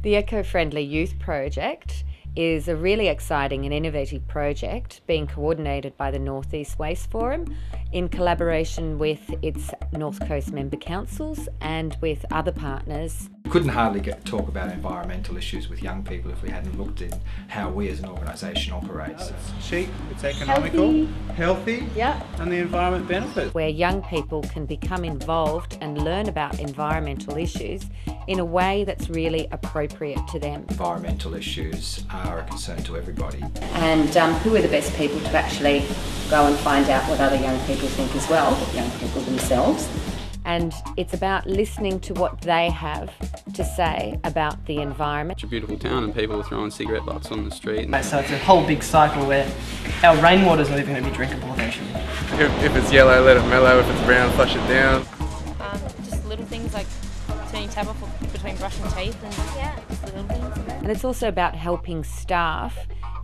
The Eco-Friendly Youth Project is a really exciting and innovative project being coordinated by the North East Waste Forum in collaboration with its North Coast member councils and with other partners. Couldn't hardly talk about environmental issues with young people if we hadn't looked at how we as an organisation operate. It's cheap, it's economical, healthy, yeah, and the environment benefits. Where young people can become involved and learn about environmental issues in a way that's really appropriate to them. Environmental issues are a concern to everybody. And who are the best people to actually go and find out what other young people think as well, young people themselves. And it's about listening to what they have to say about the environment. It's a beautiful town and people are throwing cigarette butts on the street. So it's a whole big cycle where our rainwater's not even going to be drinkable eventually. If it's yellow, let it mellow. If it's brown, flush it down. Just little things like turning tab off between brushing teeth and just little things. And it's also about helping staff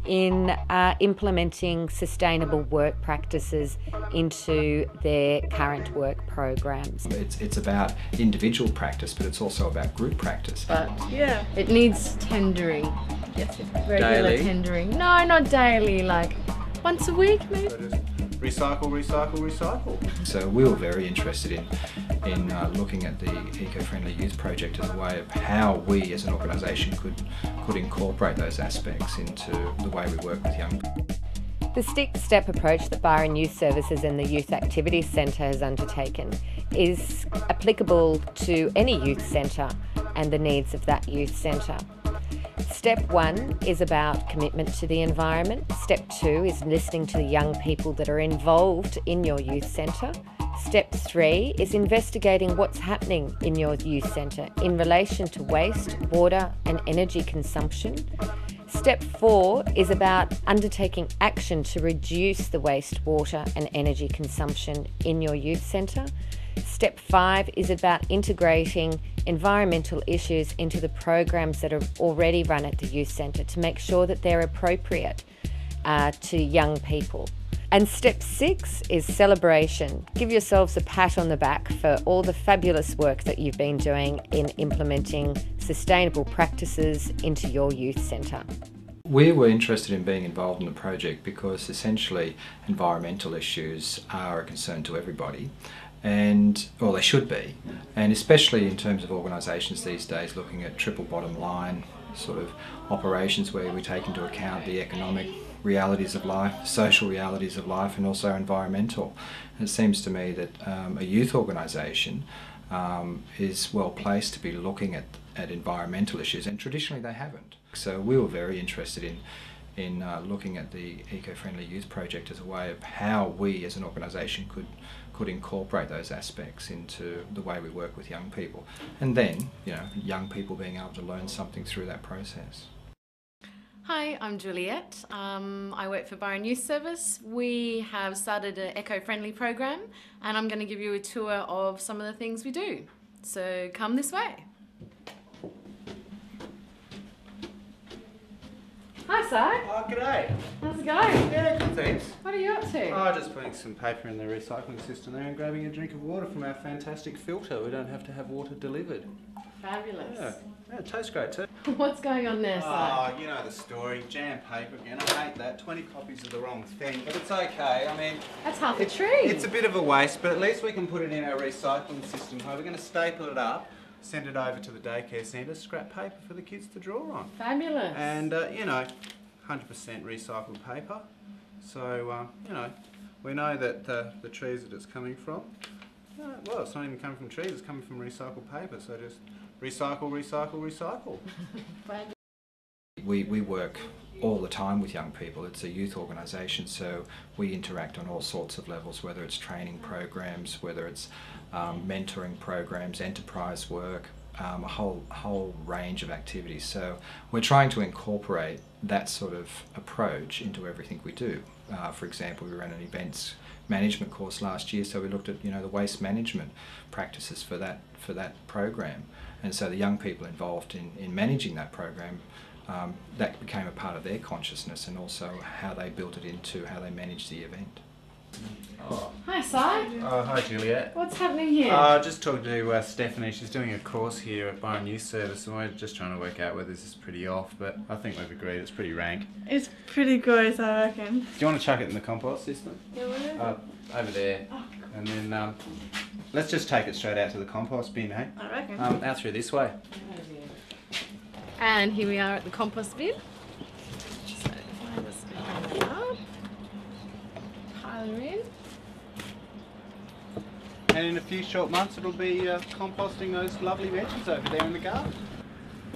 in implementing sustainable work practices into their current work programs. It's about individual practice, but it's also about group practice. But yeah, it needs tendering. Yes, Regular Daily? tendering. No, not daily, like once a week maybe. So just recycle, recycle, recycle. So we were very interested in looking at the Eco-Friendly Youth Project as a way of how we as an organisation could incorporate those aspects into the way we work with young people. The stick-step approach that Byron Youth Services and the Youth Activities Centre has undertaken is applicable to any youth centre and the needs of that youth centre. Step 1 is about commitment to the environment. Step 2 is listening to the young people that are involved in your youth centre. Step 3 is investigating what's happening in your youth centre in relation to waste, water and energy consumption. Step 4 is about undertaking action to reduce the waste, water and energy consumption in your youth centre. Step 5 is about integrating environmental issues into the programs that are already run at the youth centre to make sure that they're appropriate to young people. And step 6 is celebration. Give yourselves a pat on the back for all the fabulous work that you've been doing in implementing sustainable practices into your youth centre. We were interested in being involved in the project because essentially environmental issues are a concern to everybody, and well, they should be, and especially in terms of organisations these days looking at triple bottom line sort of operations where we take into account the economic realities of life, social realities of life, and also environmental. And it seems to me that a youth organisation is well placed to be looking at environmental issues, and traditionally they haven't. So we were very interested in looking at the Eco-Friendly Youth Project as a way of how we as an organisation could incorporate those aspects into the way we work with young people, and then young people being able to learn something through that process. Hi, I'm Juliet. I work for Byron Youth Service. We have started an eco-friendly program and I'm going to give you a tour of some of the things we do. So come this way. Hi, Si. Oh, g'day. How's it going? Yeah, good, thanks. What are you up to? Oh, just putting some paper in the recycling system there and grabbing a drink of water from our fantastic filter. We don't have to have water delivered. Fabulous. Yeah, it tastes great too. What's going on there, Si? Oh, you know the story. Jam paper again. I hate that. 20 copies of the wrong thing. But it's okay. I mean... That's half a tree. It's a bit of a waste, but at least we can put it in our recycling system. We're going to staple it up, send it over to the daycare centre, scrap paper for the kids to draw on. Fabulous. And, 100% recycled paper. So, we know that the trees that it's coming from, well, it's not even coming from trees, it's coming from recycled paper. So just recycle, recycle, recycle. We work all the time with young people. It's a youth organisation, so we interact on all sorts of levels, whether it's training programs, whether it's mentoring programs, enterprise work, a whole range of activities. So we're trying to incorporate that sort of approach into everything we do. For example, we ran an events management course last year, so we looked at the waste management practices for that program, and so the young people involved in managing that program, that became a part of their consciousness, and also how they built it into how they managed the event. Hi, Si. Oh, hi Juliet. What's happening here? Just talking to Stephanie. She's doing a course here at Byron Youth Service, and we're just trying to work out whether this is pretty off, but I think we've agreed it's pretty rank. It's pretty gross, I reckon. Do you want to chuck it in the compost system? Yeah, whatever. Over there. Oh, And then let's just take it straight out to the compost bin, hey? I reckon. Out through this way. And here we are at the compost bin. So if I just bring it up, pile her in. And in a few short months it'll be composting those lovely veggies over there in the garden.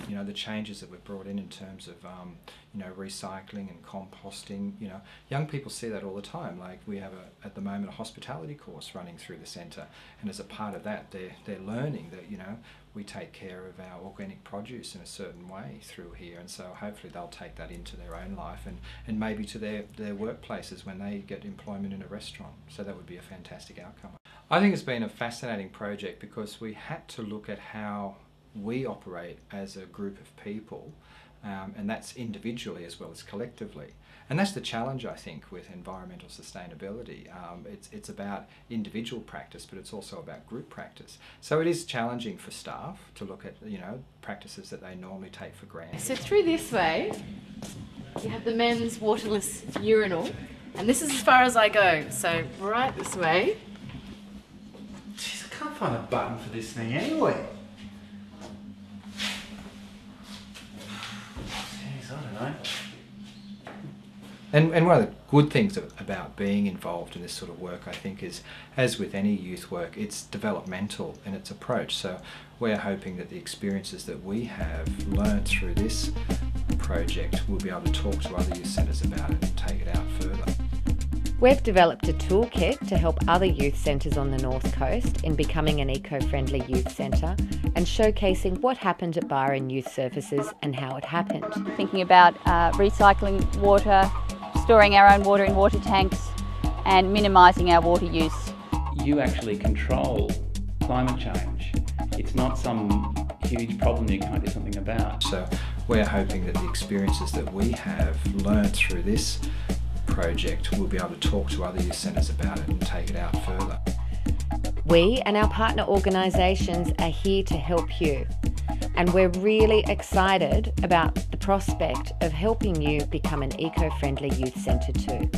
You know, the changes that we've brought in terms of, you know, recycling and composting, you know, young people see that all the time. Like we have at the moment a hospitality course running through the centre, and as a part of that they're learning that, you know, we take care of our organic produce in a certain way through here, and so hopefully they'll take that into their own life and maybe to their workplaces when they get employment in a restaurant. So that would be a fantastic outcome. I think it's been a fascinating project because we had to look at how we operate as a group of people, and that's individually as well as collectively. And that's the challenge, I think, with environmental sustainability. It's about individual practice, but it's also about group practice. So it is challenging for staff to look at, you know, practices that they normally take for granted. So through this way, you have the men's waterless urinal, and this is as far as I go. So right this way. Jeez, I can't find a button for this thing anyway. Jeez, I don't know. And one of the good things about being involved in this sort of work, I think, is, as with any youth work, it's developmental in its approach. So we're hoping that the experiences that we have learnt through this project, we'll be able to talk to other youth centres about it and take it out further. We've developed a toolkit to help other youth centres on the North Coast in becoming an eco-friendly youth centre and showcasing what happened at Byron Youth Services and how it happened. Thinking about recycling water, storing our own water in water tanks and minimising our water use. You actually control climate change. It's not some huge problem you can't do something about. So we're hoping that the experiences that we have learnt through this project, we'll be able to talk to other youth centres about it and take it out further. We and our partner organisations are here to help you, and we're really excited about the prospect of helping you become an eco-friendly youth centre too.